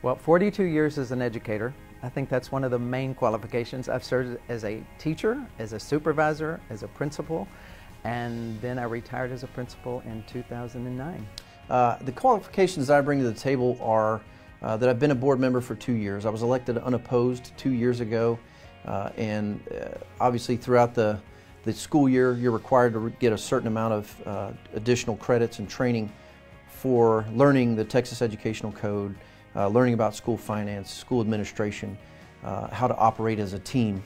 Well, 42 years as an educator. I think that's one of the main qualifications. I've served as a teacher, as a supervisor, as a principal, and then I retired as a principal in 2009. The qualifications that I bring to the table are that I've been a board member for 2 years. I was elected unopposed 2 years ago, and obviously throughout the school year you're required to get a certain amount of additional credits and training for learning the Texas Educational Code, learning about school finance, school administration, how to operate as a team,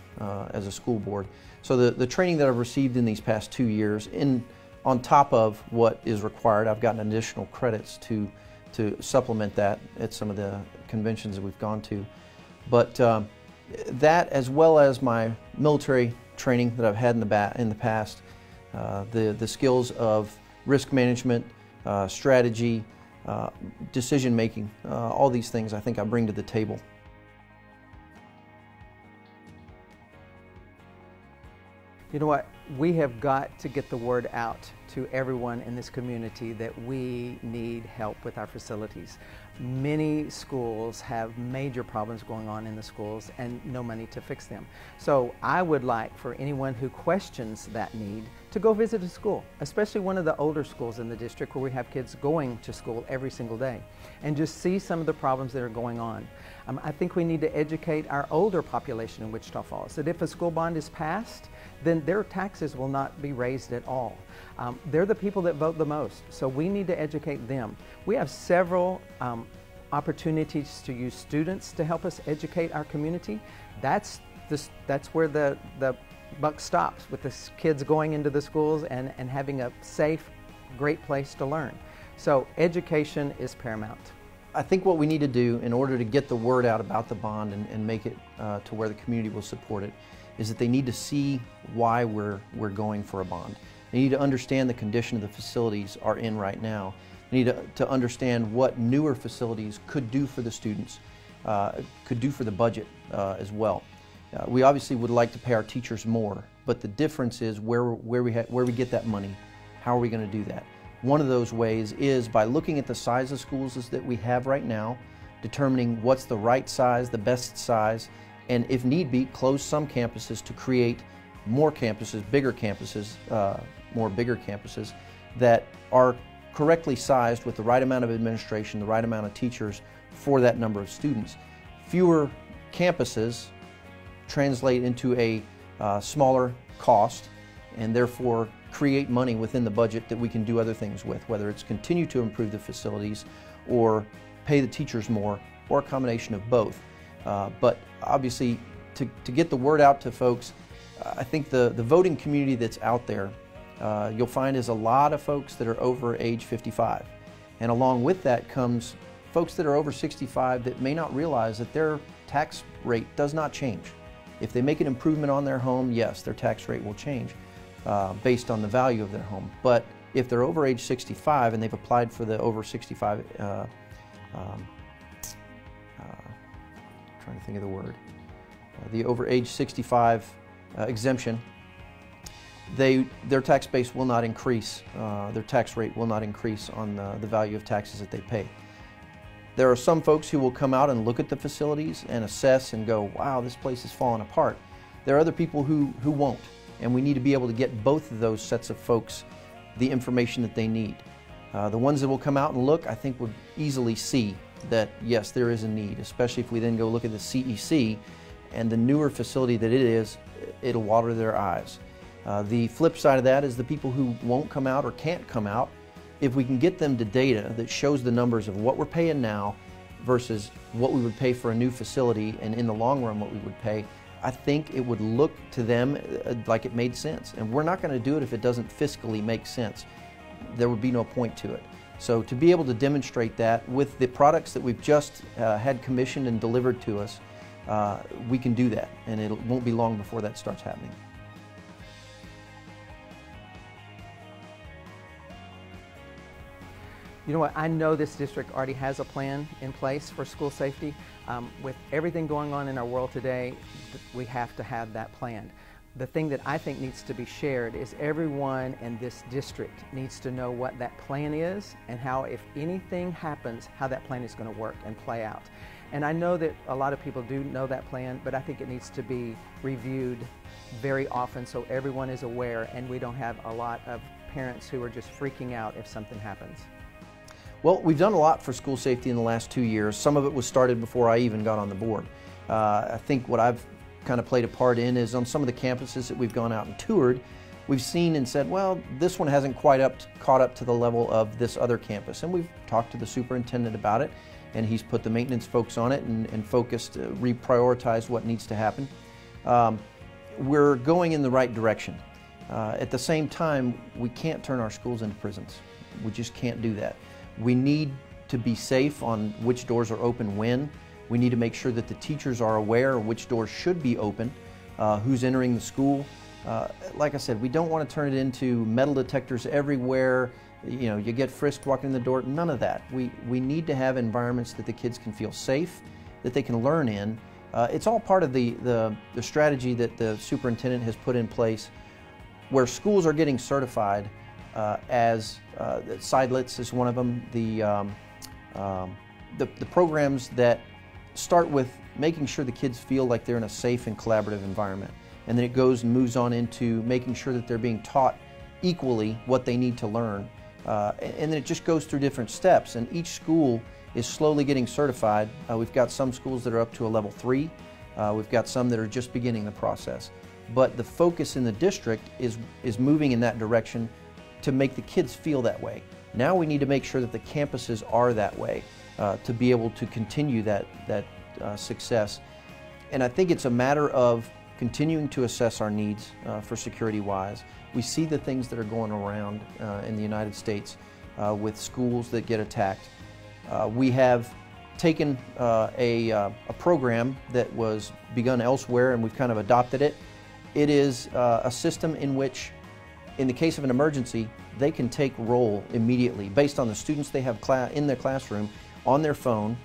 as a school board. So the training that I've received in these past 2 years, on top of what is required, I've gotten additional credits to supplement that at some of the conventions that we've gone to. But that, as well as my military training that I've had in the past, the skills of risk management, strategy, decision making, all these things I think I bring to the table. You know what? We have got to get the word out to everyone in this community that we need help with our facilities. Many schools have major problems going on in the schools and no money to fix them. So I would like for anyone who questions that need to go visit a school, especially one of the older schools in the district where we have kids going to school every single day, and just see some of the problems that are going on. I think we need to educate our older population in Wichita Falls that if a school bond is passed, then their taxes will not be raised at all. They're the people that vote the most, so we need to educate them. We have several opportunities to use students to help us educate our community. That's where the buck stops, with the kids going into the schools and having a safe, great place to learn. So education is paramount. I think what we need to do in order to get the word out about the bond and make it to where the community will support it is that they need to see why we're going for a bond. They need to understand the condition the facilities are in right now. They need to understand what newer facilities could do for the students, could do for the budget as well. We obviously would like to pay our teachers more, but the difference is where we get that money. How are we going to do that? One of those ways is by looking at the size of schools that we have right now, determining what's the right size, the best size, and if need be, close some campuses to create more campuses, bigger campuses, bigger campuses that are correctly sized with the right amount of administration, the right amount of teachers for that number of students. Fewer campuses translate into a smaller cost and therefore create money within the budget that we can do other things with, whether it's continue to improve the facilities or pay the teachers more, or a combination of both. But obviously, to get the word out to folks, I think the voting community that's out there, you'll find is a lot of folks that are over age 55. And along with that comes folks that are over 65 that may not realize that their tax rate does not change. If they make an improvement on their home, yes, their tax rate will change based on the value of their home. But if they're over age 65 and they've applied for the over 65, trying to think of the word, the over age 65 exemption, their tax base will not increase, their tax rate will not increase on the value of taxes that they pay. There are some folks who will come out and look at the facilities and assess and go, wow, this place is falling apart. There are other people who won't, and we need to be able to get both of those sets of folks the information that they need. The ones that will come out and look, I think, would easily see that yes, there is a need, especially if we then go look at the CEC and the newer facility that it is, it'll water their eyes. The flip side of that is the people who won't come out or can't come out. If we can get them to data that shows the numbers of what we're paying now versus what we would pay for a new facility, and in the long run what we would pay, I think it would look to them like it made sense. And we're not going to do it if it doesn't fiscally make sense. There would be no point to it. So to be able to demonstrate that with the products that we've just had commissioned and delivered to us, we can do that, and it won't be long before that starts happening. You know what, I know this district already has a plan in place for school safety. With everything going on in our world today, we have to have that plan. The thing that I think needs to be shared is everyone in this district needs to know what that plan is and how, if anything happens, how that plan is going to work and play out. And I know that a lot of people do know that plan, but I think it needs to be reviewed very often so everyone is aware and we don't have a lot of parents who are just freaking out if something happens. Well, we've done a lot for school safety in the last 2 years. Some of it was started before I even got on the board. I think what I've kind of played a part in is on some of the campuses that we've gone out and toured, we've seen and said, well, this one hasn't quite caught up to the level of this other campus. And we've talked to the superintendent about it, and he's put the maintenance folks on it and focused, reprioritized what needs to happen. We're going in the right direction. At the same time, we can't turn our schools into prisons. We just can't do that. We need to be safe on which doors are open when. We need to make sure that the teachers are aware of which doors should be open, who's entering the school. Like I said, we don't want to turn it into metal detectors everywhere. You know, you get frisked walking in the door. None of that. We need to have environments that the kids can feel safe, that they can learn in. It's all part of the strategy that the superintendent has put in place, where schools are getting certified as SIDLITS is one of them. The programs that start with making sure the kids feel like they're in a safe and collaborative environment, and then it goes and moves on into making sure that they're being taught equally what they need to learn, and then it just goes through different steps, and each school is slowly getting certified. We've got some schools that are up to a level 3. We've got some that are just beginning the process, but the focus in the district is moving in that direction to make the kids feel that way. Now we need to make sure that the campuses are that way to be able to continue that success. And I think it's a matter of continuing to assess our needs for security-wise. We see the things that are going around in the United States with schools that get attacked. We have taken a program that was begun elsewhere, and we've kind of adopted it. It is a system in which, in the case of an emergency, they can take roll immediately based on the students they have in their classroom on their phone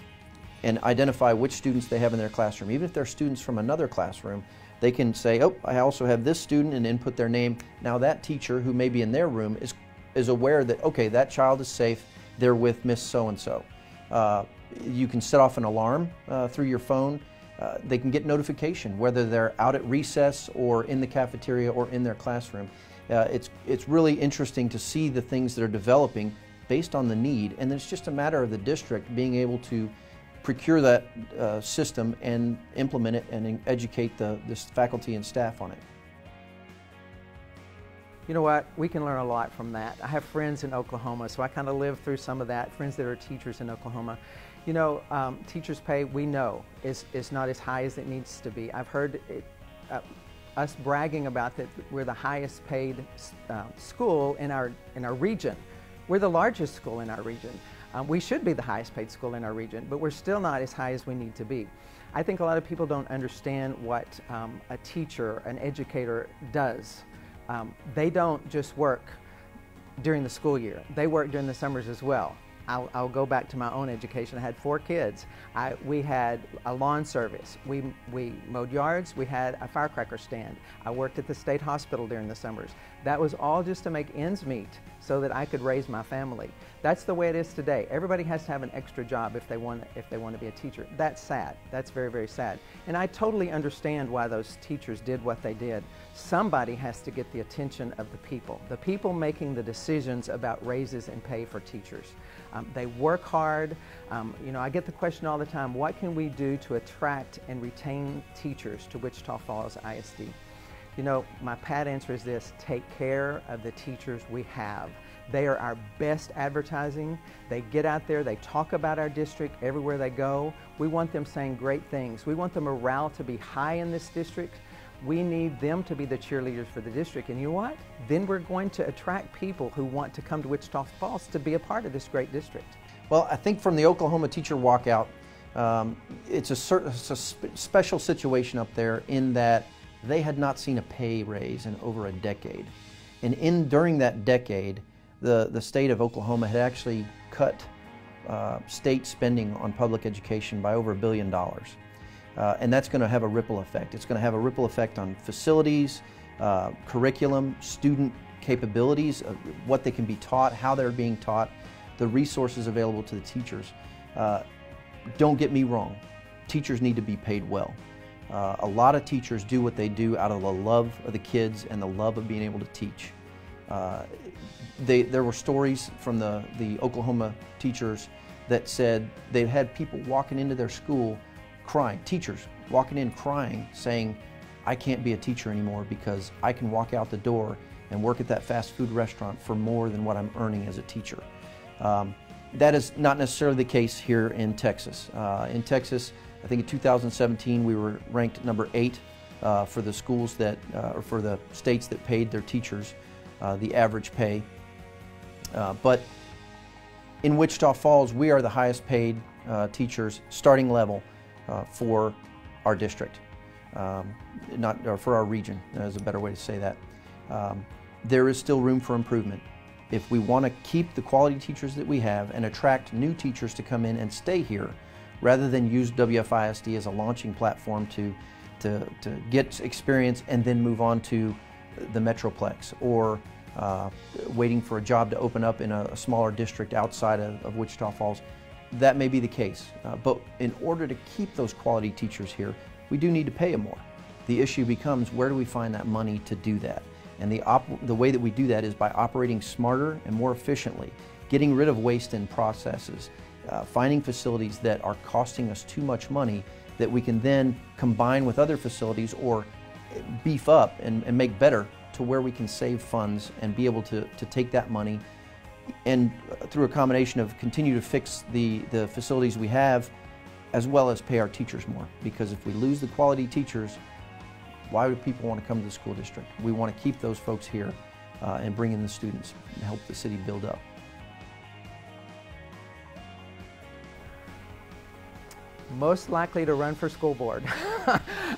and identify which students they have in their classroom. Even if they're students from another classroom, they can say, oh, I also have this student, and input their name. Now that teacher who may be in their room is aware that, okay, that child is safe, they're with Miss So-and-so. You can set off an alarm through your phone. They can get notification whether they're out at recess or in the cafeteria or in their classroom. It's really interesting to see the things that are developing based on the need, and it's just a matter of the district being able to procure that system and implement it and educate the faculty and staff on it. You know what? We can learn a lot from that. I have friends in Oklahoma, so I kind of lived through some of that. Friends that are teachers in Oklahoma. You know, teachers' pay, we know, is not as high as it needs to be. I've heard us bragging about that we're the highest paid school in our region. We're the largest school in our region. We should be the highest paid school in our region, but we're still not as high as we need to be. I think a lot of people don't understand what a teacher, an educator does. They don't just work during the school year. They work during the summers as well. I'll go back to my own education. I had 4 kids. We had a lawn service. We mowed yards. We had a firecracker stand. I worked at the state hospital during the summers. That was all just to make ends meet so that I could raise my family. That's the way it is today. Everybody has to have an extra job if they want to be a teacher. That's sad. That's very, very sad. And I totally understand why those teachers did what they did. Somebody has to get the attention of the people making the decisions about raises and pay for teachers. They work hard. You know, I get the question all the time, what can we do to attract and retain teachers to Wichita Falls ISD? You know, my pat answer is this: take care of the teachers we have. They are our best advertising. They get out there, they talk about our district everywhere they go. We want them saying great things. We want the morale to be high in this district. We need them to be the cheerleaders for the district. And you know what? Then we're going to attract people who want to come to Wichita Falls to be a part of this great district. Well, I think from the Oklahoma teacher walkout, it's a special situation up there in that they had not seen a pay raise in over a decade. And during that decade, the state of Oklahoma had actually cut state spending on public education by over $1 billion. And that's going to have a ripple effect. It's going to have a ripple effect on facilities, curriculum, student capabilities, of what they can be taught, how they're being taught, the resources available to the teachers. Don't get me wrong. teachers need to be paid well. A lot of teachers do what they do out of the love of the kids and the love of being able to teach. There were stories from the Oklahoma teachers that said they've had people walking into their school crying, teachers walking in crying, saying, I can't be a teacher anymore because I can walk out the door and work at that fast food restaurant for more than what I'm earning as a teacher. That is not necessarily the case here in Texas. In Texas, I think in 2017 we were ranked number 8 for the schools that, or for the states that paid their teachers the average pay. But in Wichita Falls, we are the highest paid teachers, starting level, for our district, or for our region, is a better way to say that. There is still room for improvement. If we want to keep the quality teachers that we have and attract new teachers to come in and stay here, rather than use WFISD as a launching platform to get experience and then move on to the Metroplex, or waiting for a job to open up in a smaller district outside of Wichita Falls, that may be the case. But in order to keep those quality teachers here, we do need to pay them more. The issue becomes, where do we find that money to do that? And the way that we do that is by operating smarter and more efficiently, getting rid of waste in processes, finding facilities that are costing us too much money that we can then combine with other facilities or beef up and make better, to where we can save funds and be able to take that money and through a combination of continue to fix the facilities we have, as well as pay our teachers more. Because if we lose the quality teachers, why would people want to come to the school district? We want to keep those folks here and bring in the students and help the city build up. Most likely to run for school board.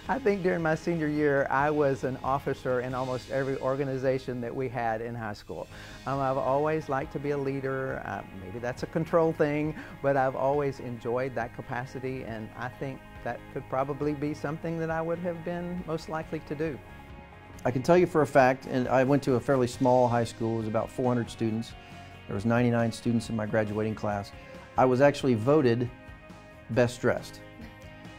I think during my senior year, I was an officer in almost every organization that we had in high school. I've always liked to be a leader. Maybe that's a control thing, but I've always enjoyed that capacity, and I think that could probably be something that I would have been most likely to do. I can tell you for a fact, and I went to a fairly small high school. It was about 400 students. There was 99 students in my graduating class. I was actually voted best dressed.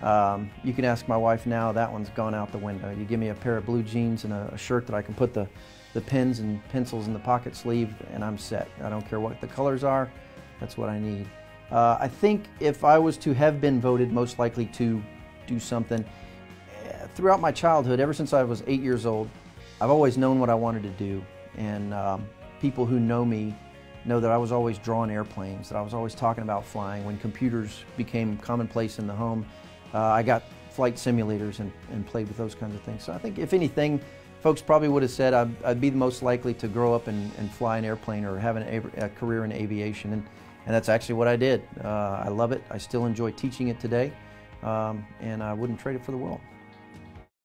You can ask my wife now, that one's gone out the window. You give me a pair of blue jeans and a shirt that I can put the pens and pencils in the pocket sleeve, and I'm set. I don't care what the colors are, that's what I need. I think if I was to have been voted most likely to do something, throughout my childhood, ever since I was 8 years old, I've always known what I wanted to do, and people who know me know that I was always drawing airplanes, that I was always talking about flying. When computers became commonplace in the home, I got flight simulators and played with those kinds of things. So I think if anything, folks probably would have said I'd be the most likely to grow up and fly an airplane or have a career in aviation, and that's actually what I did. I love it. I still enjoy teaching it today, and I wouldn't trade it for the world.